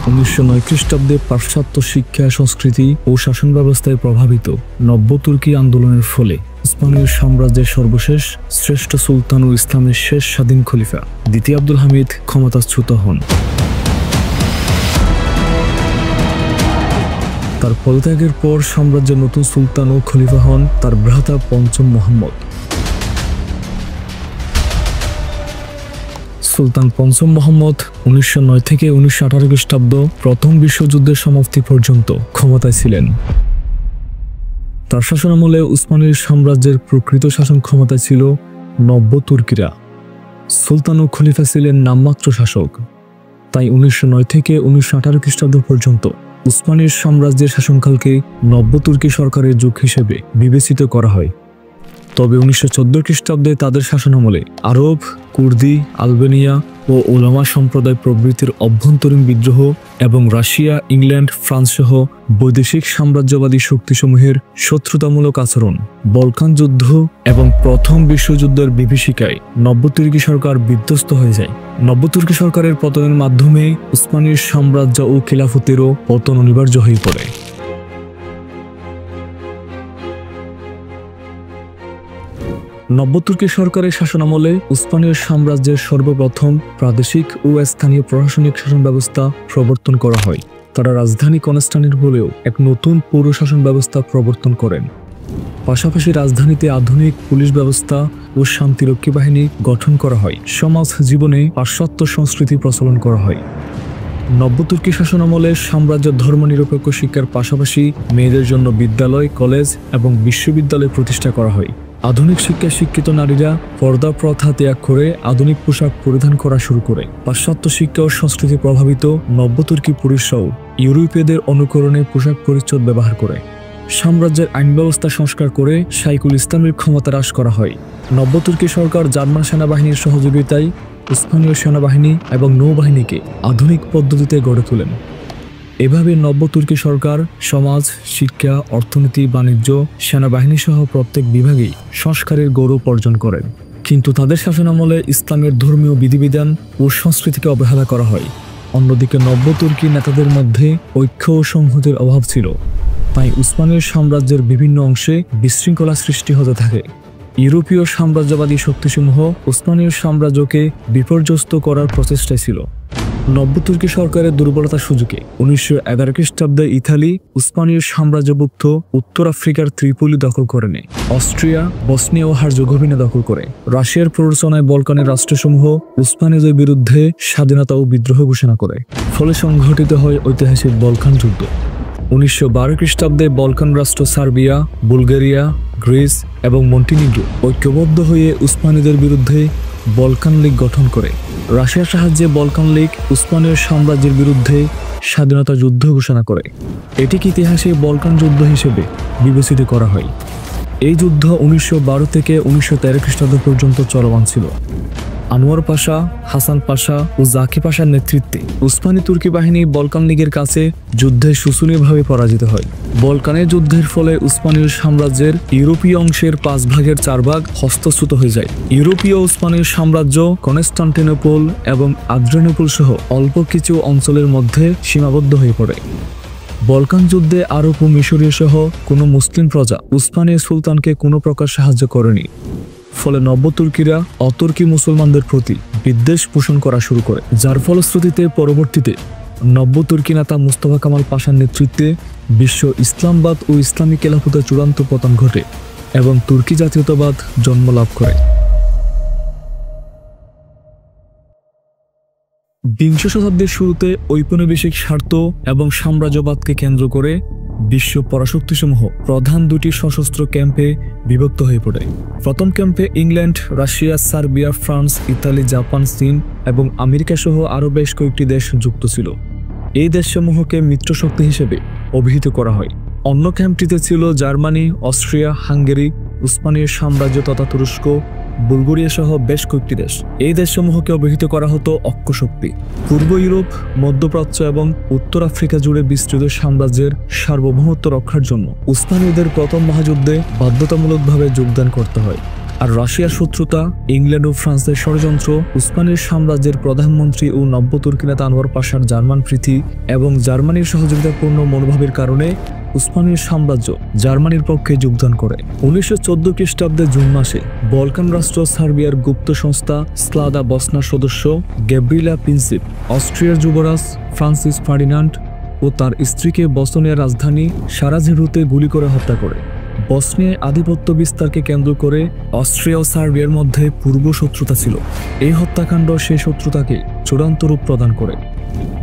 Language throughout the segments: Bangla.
1909 খ্রিস্টাব্দে পাশ্চাত্য শিক্ষা, সংস্কৃতি ও শাসন ব্যবস্থায় প্রভাবিত নব্য তুর্কি আন্দোলনের ফলে উসমানীয় সাম্রাজ্যের সর্বশেষ শ্রেষ্ঠ সুলতান ও ইসলামের শেষ স্বাধীন খলিফা দ্বিতীয় আব্দুল হামিদ ক্ষমতাচ্যুত হন। তার পদত্যাগের পর সাম্রাজ্যের নতুন সুলতান ও খলিফা হন তার ভ্রাতা পঞ্চম মুহাম্মদ। সুলতান পঞ্চম মুহাম্মদ 1909 থেকে 1918 খ্রিস্টাব্দ প্রথম বিশ্বযুদ্ধের সমাপ্তি পর্যন্ত ক্ষমতায় ছিলেন। তার শাসনামলে উসমানীয় সাম্রাজ্যের প্রকৃত শাসন ক্ষমতায় ছিল নব্য তুর্কিরা। সুলতান ও খলিফা ছিলেন নামমাত্র শাসক। তাই 1909 থেকে 1918 খ্রিস্টাব্দ পর্যন্ত উসমানীয় সাম্রাজ্যের শাসনকালকে নব্য তুর্কি সরকারের যুগ হিসেবে বিবেচিত করা হয়। তবে 1914 খ্রিস্টাব্দে তাদের শাসনামলে আরব, কুর্দি, আলবেনিয়া ও ওলামা সম্প্রদায় প্রভৃতির অভ্যন্তরীণ বিদ্রোহ এবং রাশিয়া, ইংল্যান্ড, ফ্রান্স সহ বৈদেশিক সাম্রাজ্যবাদী শক্তিসমূহের শত্রুতামূলক আচরণ, বলকান যুদ্ধ এবং প্রথম বিশ্বযুদ্ধের বিভীষিকায় নব্য তুর্কি সরকার বিধ্বস্ত হয়ে যায়। নব্য তুর্কি সরকারের পতনের মাধ্যমে উসমানীয় সাম্রাজ্য ও খিলাফতেরও পতন অনিবার্য হয়ে পড়ে। নব্য তুর্কি সরকারের শাসনামলে উসমানীয় সাম্রাজ্যের সর্বপ্রথম প্রাদেশিক ও স্থানীয় প্রশাসনিক শাসন ব্যবস্থা প্রবর্তন করা হয়। তারা রাজধানী কনস্টান্টিনোপলেও এক নতুন পৌর শাসন ব্যবস্থা প্রবর্তন করেন। পাশাপাশি রাজধানীতে আধুনিক পুলিশ ব্যবস্থা ও শান্তিরক্ষী বাহিনী গঠন করা হয়। সমাজ জীবনে পাশ্চাত্য সংস্কৃতি প্রচলন করা হয়। নব্য তুর্কি শাসনামলে সাম্রাজ্যের ধর্মনিরপেক্ষ শিক্ষার পাশাপাশি মেয়েদের জন্য বিদ্যালয়, কলেজ এবং বিশ্ববিদ্যালয় প্রতিষ্ঠা করা হয়। আধুনিক শিক্ষায় শিক্ষিত নারীরা পর্দা প্রথা ত্যাগ করে আধুনিক পোশাক পরিধান করা শুরু করে। পাশ্চাত্য শিক্ষা ও সংস্কৃতি প্রভাবিত নব্য তুর্কি পুরুষরাও ইউরোপীয়দের অনুকরণে পোশাক পরিচ্ছদ ব্যবহার করে। সাম্রাজ্যের আইন ব্যবস্থা সংস্কার করে শাইকুল ইসলামের ক্ষমতা হ্রাস করা হয়। নব্য তুর্কি সরকার জার্মান সেনাবাহিনীর সহযোগিতায় উসমানীয় সেনাবাহিনী এবং নৌবাহিনীকে আধুনিক পদ্ধতিতে গড়ে তোলেন। এভাবে নব্য তুর্কি সরকার সমাজ, শিক্ষা, অর্থনীতি, বাণিজ্য, সেনাবাহিনী সহ প্রত্যেক বিভাগেই সংস্কারের গৌরব অর্জন করেন। কিন্তু তাদের শাসনামলে ইসলামের ধর্মীয় বিধিবিধান ও সংস্কৃতিকে অবহেলা করা হয়। অন্যদিকে নব্য তুর্কি নেতাদের মধ্যে ঐক্য ও সংহতির অভাব ছিল। তাই উসমানীয় সাম্রাজ্যের বিভিন্ন অংশে বিশৃঙ্খলা সৃষ্টি হতে থাকে। ইউরোপীয় সাম্রাজ্যবাদী শক্তিসমূহ উসমানীয় সাম্রাজ্যকে বিপর্যস্ত করার প্রচেষ্টায় ছিল। নব্য তুর্কি সরকারের দুর্বলতার সুযোগে 1911 খ্রিস্টাব্দে ইতালি উসমানীয় সাম্রাজ্যভুক্ত উত্তর আফ্রিকার ত্রিপোলি দখল করে নেয়। অস্ট্রিয়া বসনিয়া ও হার্জেগোভিনা দখল করে। রাশিয়ার প্ররোচনায় বলকানের রাষ্ট্রসমূহ উসমানীয়দের বিরুদ্ধে স্বাধীনতা ও বিদ্রোহ ঘোষণা করে। ফলে সংঘটিত হয় ঐতিহাসিক বলকান যুদ্ধ। 1912 খ্রিস্টাব্দে বলকান রাষ্ট্র সার্বিয়া, বুলগেরিয়া, গ্রিস এবং মন্টিনিগ্রো ঐক্যবদ্ধ হয়ে উসমানীদের বিরুদ্ধে বলকান লীগ গঠন করে। রাশিয়ার সাহায্যে বলকান লীগ উসমানীয় সাম্রাজ্যের বিরুদ্ধে স্বাধীনতা যুদ্ধ ঘোষণা করে। এটিকে ইতিহাসে বলকান যুদ্ধ হিসেবে বিবেচিত করা হয়। এই যুদ্ধ 1912 থেকে 1913 খ্রিস্টাব্দ পর্যন্ত চলমান ছিল। আনোয়ার পাশা, হাসান পাশা ও জাকি পাশার নেতৃত্বে উসমানী তুর্কি বাহিনী বলকান লীগের কাছে যুদ্ধে শোচনীয়ভাবে পরাজিত হয়। বলকানের যুদ্ধের ফলে উসমানীয় সাম্রাজ্যের ইউরোপীয় অংশের 5 ভাগের 4 ভাগ হস্তচ্যুত হয়ে যায়। ইউরোপীয় উসমানীয় সাম্রাজ্য কনস্টান্টিনোপল এবং আদ্রিয়ানোপল সহ অল্প কিছু অঞ্চলের মধ্যে সীমাবদ্ধ হয়ে পড়ে। বলকান যুদ্ধে আরব ও মিশরীয় সহ কোনো মুসলিম প্রজা উসমানীয় সুলতানকে কোনো প্রকার সাহায্য করেনি। ফলে নব্য তুর্কিরা অতুর্কি মুসলমানদের প্রতি বিদ্বেষ পোষণ করা শুরু করে, যার ফলশ্রুতিতে পরবর্তীতে নব্য তুর্কি নেতা মুস্তফা কামাল পাশার নেতৃত্বে বিশ্ব ইসলামবাদ ও ইসলামী খেলাফতের চূড়ান্ত পতন ঘটে এবং তুর্কি জাতীয়তাবাদ জন্ম লাভ করে। বিংশ শতাব্দীর শুরুতে ঔপনিবেশিক স্বার্থ এবং সাম্রাজ্যবাদকে কেন্দ্র করে বিশ্ব পরাশক্তিসমূহ প্রধান দুটি সশস্ত্র ক্যাম্পে বিভক্ত হয়ে পড়ে। প্রথম ক্যাম্পে England, Russia, Serbia, France, Italy, Japan, চীন এবং আমেরিকা সহ আরও বেশ কয়েকটি দেশ যুক্ত ছিল। এই দেশসমূহকে মিত্রশক্তি হিসেবে অভিহিত করা হয়। অন্য ক্যাম্পটিতে ছিল জার্মানি, অস্ট্রিয়া, হাঙ্গেরি, উসমানীয় সাম্রাজ্য তথা তুরস্ক, বুলগেরিয়া সহ বেশ কয়েকটি দেশ। এই দেশসমূহকে অভিহিত করা হতো অক্ষশক্তি। পূর্ব ইউরোপ, মধ্যপ্রাচ্য এবং উত্তর আফ্রিকা জুড়ে বিস্তৃত সাম্রাজ্যের সার্বভৌমত্ব রক্ষার জন্য উসমানীয়দের প্রথম মহাযুদ্ধে বাধ্যতামূলকভাবে যোগদান করতে হয়। আর রাশিয়ার শত্রুতা, ইংল্যান্ড ও ফ্রান্সের ষড়যন্ত্র, উসমানীয় সাম্রাজ্যের প্রধানমন্ত্রী ও নব্য তুর্কি নেতা আনোয়ার পাশার জার্মান প্রীতি এবং জার্মানির সহযোগিতাপূর্ণ মনোভাবের কারণে উসমানীয় সাম্রাজ্য জার্মানির পক্ষে যোগদান করে। 1914 খ্রিস্টাব্দে জুন মাসে বলকান রাষ্ট্র সার্বিয়ার গুপ্ত সংস্থা স্লাদা বসনার সদস্য গ্যাব্রিলা প্রিন্সিপ অস্ট্রিয়ার যুবরাজ ফ্রান্সিস ফার্ডিনান্ড ও তার স্ত্রীকে বসনিয়ার রাজধানী সারাজেভোতে গুলি করে হত্যা করে। বসনিয়ায় আধিপত্য বিস্তারকে কেন্দ্র করে অস্ট্রিয়া ও সার্বিয়ার মধ্যে পূর্ব শত্রুতা ছিল। এই হত্যাকাণ্ড সেই শত্রুতাকে চূড়ান্ত রূপ প্রদান করে।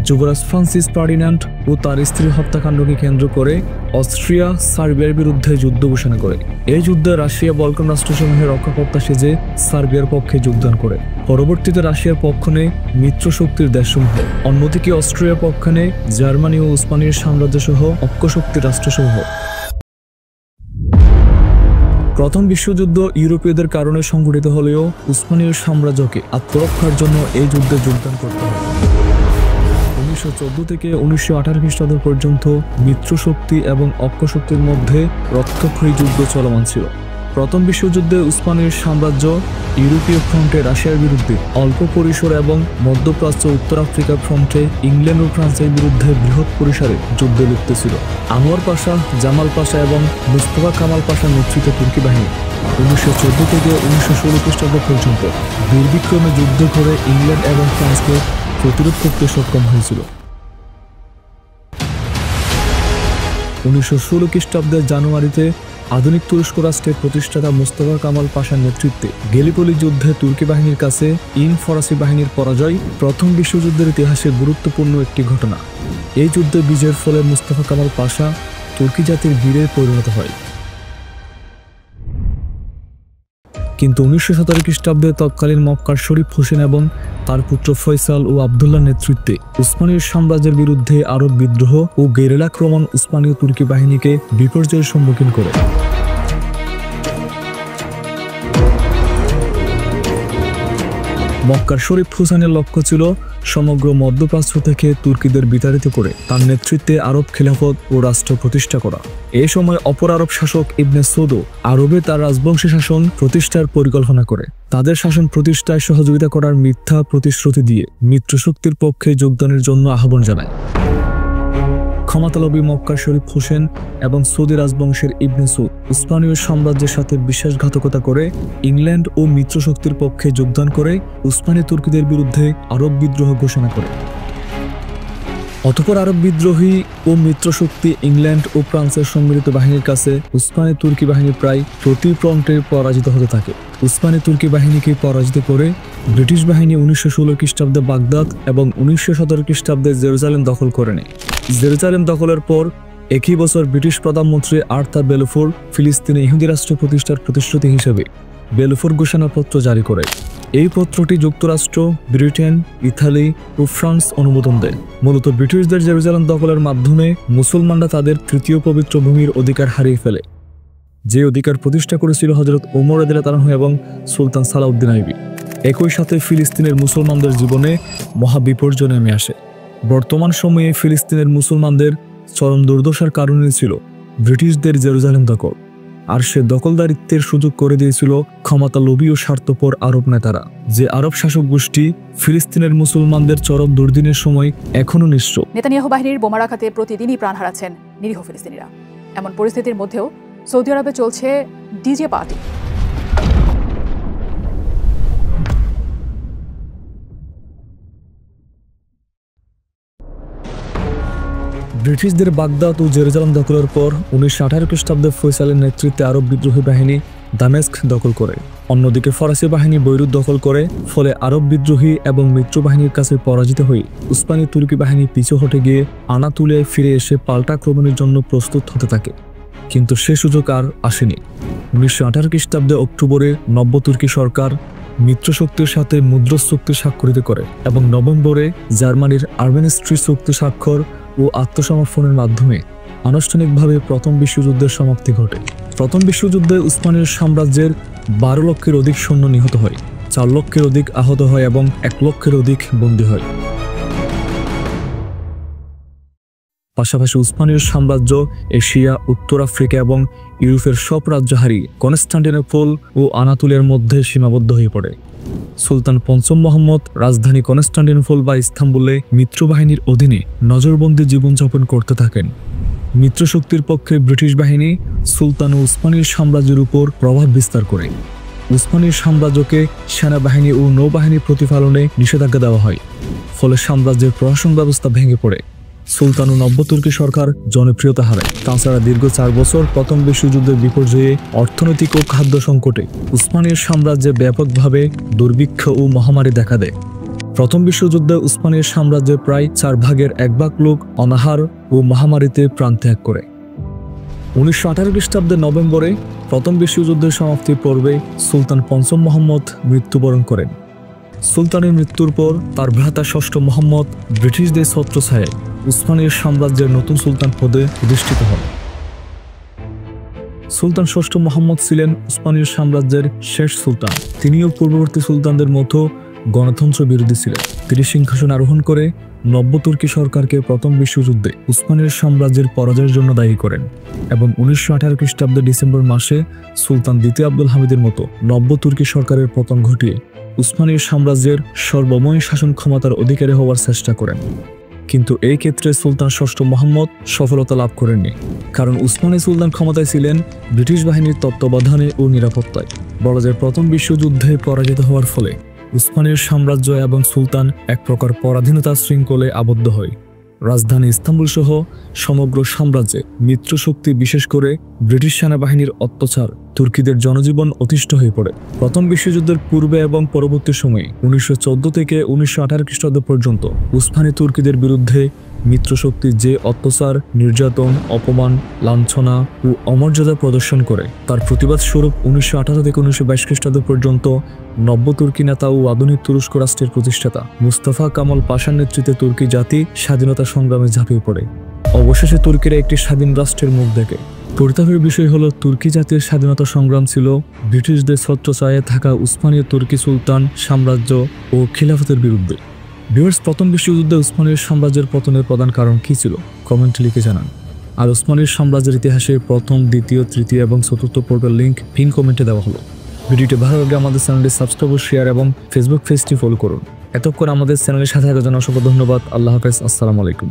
যুবরাজ ফ্রান্সিস ফার্ডিনান্ড ও তার স্ত্রীর হত্যাকাণ্ডকে কেন্দ্র করে অস্ট্রিয়া সার্বিয়ার বিরুদ্ধে যুদ্ধ ঘোষণা করে। এই যুদ্ধে রাশিয়া বলকান রাষ্ট্রসমূহের রক্ষাকর্তা সেজে সার্বিয়ার পক্ষে যোগদান করে। পরবর্তীতে রাশিয়ার পক্ষ নেয় মিত্র শক্তির দেশসমূহ, অন্যদিকে অস্ট্রিয়ার পক্ষ নেয় জার্মানি ও উসমানীয় সাম্রাজ্য সহ অক্ষশক্তির রাষ্ট্রসমূহ। প্রথম বিশ্বযুদ্ধ ইউরোপীয়দের কারণে সংঘটিত হলেও উসমানীয় সাম্রাজ্যকে আত্মরক্ষার জন্য এই যুদ্ধে যোগদান করতে হয়। 1914 থেকে 1918 খ্রিস্টাব্দ পর্যন্ত মিত্রশক্তি এবং অক্ষশক্তির মধ্যে রক্তক্ষয়ী যুদ্ধ চলমান ছিল। প্রথম বিশ্বযুদ্ধে উসমানীয় সাম্রাজ্য ইউরোপীয় ফ্রন্টে রাশিয়ার বিরুদ্ধে অল্প পরিসর এবং মধ্যপ্রাচ্য উত্তর আফ্রিকা ফ্রন্টে ইংল্যান্ড ও ফ্রান্সের বিরুদ্ধে বৃহৎ পরিসরে যুদ্ধে লিপ্ত ছিল। আনোয়ার পাশা, জামাল পাশা এবং মুস্তফা কামাল পাশার নেতৃত্বে তুর্কি বাহিনী 1914 থেকে 1916 খ্রিস্টাব্দ পর্যন্ত দুর্বিক্রমে যুদ্ধ করে ইংল্যান্ড এবং ফ্রান্সকে প্রতিরোধ করতে সক্ষম হয়েছিল। 1916 খ্রিস্টাব্দের জানুয়ারিতে আধুনিক তুরস্ক রাষ্ট্রের প্রতিষ্ঠাতা মুস্তফা কামাল পাশার নেতৃত্বে গেলিপলি যুদ্ধে তুর্কি বাহিনীর কাছে ফরাসি বাহিনীর পরাজয় প্রথম বিশ্বযুদ্ধের ইতিহাসে গুরুত্বপূর্ণ একটি ঘটনা। এই যুদ্ধে বিজয়ের ফলে মুস্তফা কামাল পাশা তুর্কি জাতির বীরে পরিণত হয়। কিন্তু 1917 খ্রিস্টাব্দে তৎকালীন মক্কার শরীফ হোসেন এবং তার পুত্র ফয়সাল ও আবদুল্লাহর নেতৃত্বে উসমানীয় সাম্রাজ্যের বিরুদ্ধে আরব বিদ্রোহ ও গেরিলা আক্রমণ উসমানীয় তুর্কি বাহিনীকে বিপর্যয়ের সম্মুখীন করে। মক্কার শরীফ হোসেনের লক্ষ্য ছিল সমগ্র মধ্যপ্রাচ্য থেকে তুর্কিদের বিতাড়িত করে তার নেতৃত্বে আরব খিলাফত ও রাষ্ট্র প্রতিষ্ঠা করা। এই সময় অপর আরব শাসক ইবনে সৌদ আরবে তার রাজবংশী শাসন প্রতিষ্ঠার পরিকল্পনা করে। তাদের শাসন প্রতিষ্ঠায় সহযোগিতা করার মিথ্যা প্রতিশ্রুতি দিয়ে মিত্রশক্তির পক্ষে যোগদানের জন্য আহ্বান জানায়। ক্ষমতালোভী মক্কার শরীফ হোসেন এবং সৌদি রাজবংশের ইবনে সৌদ উসমানীয় সাম্রাজ্যের সাথে বিশ্বাসঘাতকতা করে ইংল্যান্ড ও মিত্রশক্তির পক্ষে যোগদান করে উসমানী তুর্কিদের বিরুদ্ধে আরব বিদ্রোহ ঘোষণা করে। অতঃপর আরব বিদ্রোহী ও মিত্রশক্তি ইংল্যান্ড ও ফ্রান্সের সম্মিলিত বাহিনীর কাছে উসমানী তুর্কি বাহিনী প্রায় প্রতি ফ্রন্টে পরাজিত হতে থাকে। উসমানী তুর্কি বাহিনীকে পরাজিত করে ব্রিটিশ বাহিনী 1916 খ্রিস্টাব্দে বাগদাদ এবং 1917 খ্রিস্টাব্দে জেরুজালেম দখল করে নেয়। জেরুজালেম দখলের পর একই বছর ব্রিটিশ প্রধানমন্ত্রী আর্থার বেলফোর ফিলিস্তিনে ইহুদি রাষ্ট্র প্রতিষ্ঠার প্রতিশ্রুতি হিসেবে বেলফোর ঘোষণাপত্র জারি করে। এই পত্রটি যুক্তরাষ্ট্র, ব্রিটেন, ইতালি ও ফ্রান্স অনুমোদন দেয়। মূলত ব্রিটিশদের জেরুজালেম দখলের মাধ্যমে মুসলমানরা তাদের তৃতীয় পবিত্র ভূমির অধিকার হারিয়ে ফেলে, যে অধিকার প্রতিষ্ঠা করেছিল হযরত ওমর রাদিয়াল্লাহু আনহু এবং সুলতান সালাউদ্দিন আইয়ুবী। একই সাথে ফিলিস্তিনের মুসলমানদের জীবনে মহা বিপর্যয় নেমে আসে। বর্তমান সময়ে ফিলিস্তিনের মুসলমানদের চরম দুর্দশার কারণে ছিল ব্রিটিশদের জেরুজালেম দখল, আর সে দখলদারিত্বের সুযোগ করে দিয়েছিল ক্ষমতালোভী ও স্বার্থপর আরব নেতারা। যে আরব শাসক গোষ্ঠী ফিলিস্তিনের মুসলমানদের চরম দুর্দিনের সময় এখনো নিঃস্ব। নেতানিয়াহু বাহিনীর বোমারাঘাতে প্রতিদিনই প্রাণ হারাচ্ছেন নিরীহ ফিলিস্তিনিরা। এমন পরিস্থিতির মধ্যেও সৌদি আরবে চলছে ডিজে পার্টি। ব্রিটিশদের বাগদাদ ও জেরুজালেম দখলের পর 1918 খ্রিস্টাব্দে ফয়সালের নেতৃত্বে আরব বিদ্রোহী বাহিনী দামেস্ক দখল করে। অন্যদিকে ফরাসি বাহিনী বৈরুত দখল করে। ফলে আরব বিদ্রোহী এবং মিত্র বাহিনীর কাছে পরাজিত হয়ে উসমানী তুর্কি বাহিনী পিছু হটে গিয়ে আনাতুলিয়ায় ফিরে এসে পাল্টা আক্রমণের জন্য প্রস্তুত হতে থাকে। কিন্তু সে সুযোগ আর আসেনি। 1918 খ্রিস্টাব্দে অক্টোবরে নব্য তুর্কি সরকার মিত্রশক্তির সাথে মুদ্রস চুক্তি স্বাক্ষরিত করে এবং নভেম্বরে জার্মানির আর্মেনিস্ট্রি চুক্তি স্বাক্ষর ও আত্মসমর্পণের মাধ্যমে আনুষ্ঠানিকভাবে প্রথম বিশ্বযুদ্ধের সমাপ্তি ঘটে। প্রথম বিশ্বযুদ্ধে উসমানীয় সাম্রাজ্যের 12 লক্ষের অধিক সৈন্য নিহত হয়, 4 লক্ষের অধিক আহত হয় এবং 1 লক্ষের অধিক বন্দী হয়। পাশাপাশি উসমানীয় সাম্রাজ্য এশিয়া, উত্তর আফ্রিকা এবং ইউরোপের সব রাজ্য হারিয়ে কনস্টান্টিনোপল ও আনাতোলিয়ার মধ্যে সীমাবদ্ধ হয়ে পড়ে। সুলতান পঞ্চম মোহাম্মদ রাজধানী কনস্টান্টিনোপল বা ইস্তাম্বুলে মিত্রবাহিনীর অধীনে নজরবন্দি জীবনযাপন করতে থাকেন। মিত্রশক্তির পক্ষে ব্রিটিশ বাহিনী সুলতান ও উসমানীয় সাম্রাজ্যের উপর প্রভাব বিস্তার করে। উসমানীয় সাম্রাজ্যকে সেনাবাহিনী ও নৌবাহিনী প্রতিপালনে নিষেধাজ্ঞা দেওয়া হয়, ফলে সাম্রাজ্যের প্রশাসন ব্যবস্থা ভেঙে পড়ে। সুলতান ও নব্য তুর্কি সরকার জনপ্রিয়তা হারায়। তাছাড়া দীর্ঘ 4 বছর প্রথম বিশ্বযুদ্ধের বিপর্যয়ে অর্থনৈতিক ও খাদ্য সংকটে উসমানীয় সাম্রাজ্যে ব্যাপকভাবে দুর্ভিক্ষ ও মহামারী দেখা দেয়। প্রথম বিশ্বযুদ্ধে উসমানীয় সাম্রাজ্যের প্রায় 4 ভাগের 1 ভাগ লোক অনাহার ও মহামারীতে প্রাণত্যাগ করে। 1918 খ্রিস্টাব্দের নভেম্বরে প্রথম বিশ্বযুদ্ধের সমাপ্তির পর্বে সুলতান পঞ্চম মোহাম্মদ মৃত্যুবরণ করেন। সুলতানের মৃত্যুর পর তার ভ্রাতা ষষ্ঠ মোহাম্মদ ব্রিটিশদের ছত্রছায়ায় উসমানীয় সাম্রাজ্যের নতুন সুলতান পদে অধিষ্ঠিত হন। সুলতান ষষ্ঠ মোহাম্মদ ছিলেন উসমানীয় সাম্রাজ্যের শেষ সুলতান। তিনিও পূর্ববর্তী সুলতানদের মতো গণতন্ত্র বিরোধী ছিলেন। তিনি সিংহাসন আরোহণ করে নব্য তুর্কি সরকারকে প্রথম বিশ্বযুদ্ধে উসমানীয় সাম্রাজ্যের পরাজয়ের জন্য দায়ী করেন এবং 1918 খ্রিস্টাব্দের ডিসেম্বর মাসে সুলতান দ্বিতীয় আব্দুল হামিদের মতো নব্য তুর্কি সরকারের পতন ঘটিয়ে উসমানীয় সাম্রাজ্যের সর্বময় শাসন ক্ষমতার অধিকারী হওয়ার চেষ্টা করেন। কিন্তু এই ক্ষেত্রে সুলতান ষষ্ঠ মোহাম্মদ সফলতা লাভ করেননি, কারণ উসমানী সুলতান ক্ষমতায় ছিলেন ব্রিটিশ বাহিনীর তত্ত্বাবধানে ও নিরাপত্তায়। বড়জের প্রথম বিশ্বযুদ্ধে পরাজিত হওয়ার ফলে উসমানীয় সাম্রাজ্য এবং সুলতান এক প্রকার পরাধীনতার শৃঙ্খলে আবদ্ধ হয়। রাজধানী ইস্তাম্বুল সহ সমগ্র সাম্রাজ্যে মিত্রশক্তি, বিশেষ করে ব্রিটিশ সেনাবাহিনীর অত্যাচার তুর্কিদের জনজীবন অতিষ্ঠ হয়ে পড়ে। প্রথম বিশ্বযুদ্ধের পূর্বে এবং পরবর্তী সময়ে 1914 থেকে 1918 খ্রিস্টাব্দ পর্যন্ত উসমানী তুর্কিদের বিরুদ্ধে মিত্রশক্তি যে অত্যাচার, নির্যাতন, অপমান, লাঞ্ছনা ও অমর্যাদা প্রদর্শন করে, তার প্রতিবাদ স্বরূপ 1918 থেকে 1922 খ্রিস্টাব্দ পর্যন্ত নব্য তুর্কি নেতা ও আধুনিক তুরস্ক রাষ্ট্রের প্রতিষ্ঠাতা মুস্তাফা কামাল পাশার নেতৃত্বে তুর্কি জাতি স্বাধীনতা সংগ্রামে ঝাঁপিয়ে পড়ে। অবশেষে তুর্কিরা একটি স্বাধীন রাষ্ট্রের মুখ দেখে। পরিতাপের বিষয় হলো, তুর্কি জাতির স্বাধীনতা সংগ্রাম ছিল ব্রিটিশদের ছত্রছায়ায় থাকা উসমানীয় তুর্কি সুলতান সাম্রাজ্য ও খিলাফতের বিরুদ্ধে। ভিউয়ার্স, প্রথম বিশ্বযুদ্ধে উসমানীয় সাম্রাজ্যের পতনের প্রধান কারণ কী ছিল? কমেন্টে লিখে জানান। আর উসমানীয় সাম্রাজ্যের ইতিহাসের প্রথম, দ্বিতীয়, তৃতীয় এবং চতুর্থ পর্বের লিঙ্ক পিন কমেন্টে দেওয়া হলো। ভিডিওটি ভালো লাগলে আমাদের চ্যানেলটি সাবস্ক্রাইব, শেয়ার এবং ফেসবুক পেজটি ফলো করুন। এতক্ষণ আমাদের চ্যানেলের সাথে থাকার জন্য অসংখ্য ধন্যবাদ। আল্লাহ হাফেজ। আসসালামু আলাইকুম।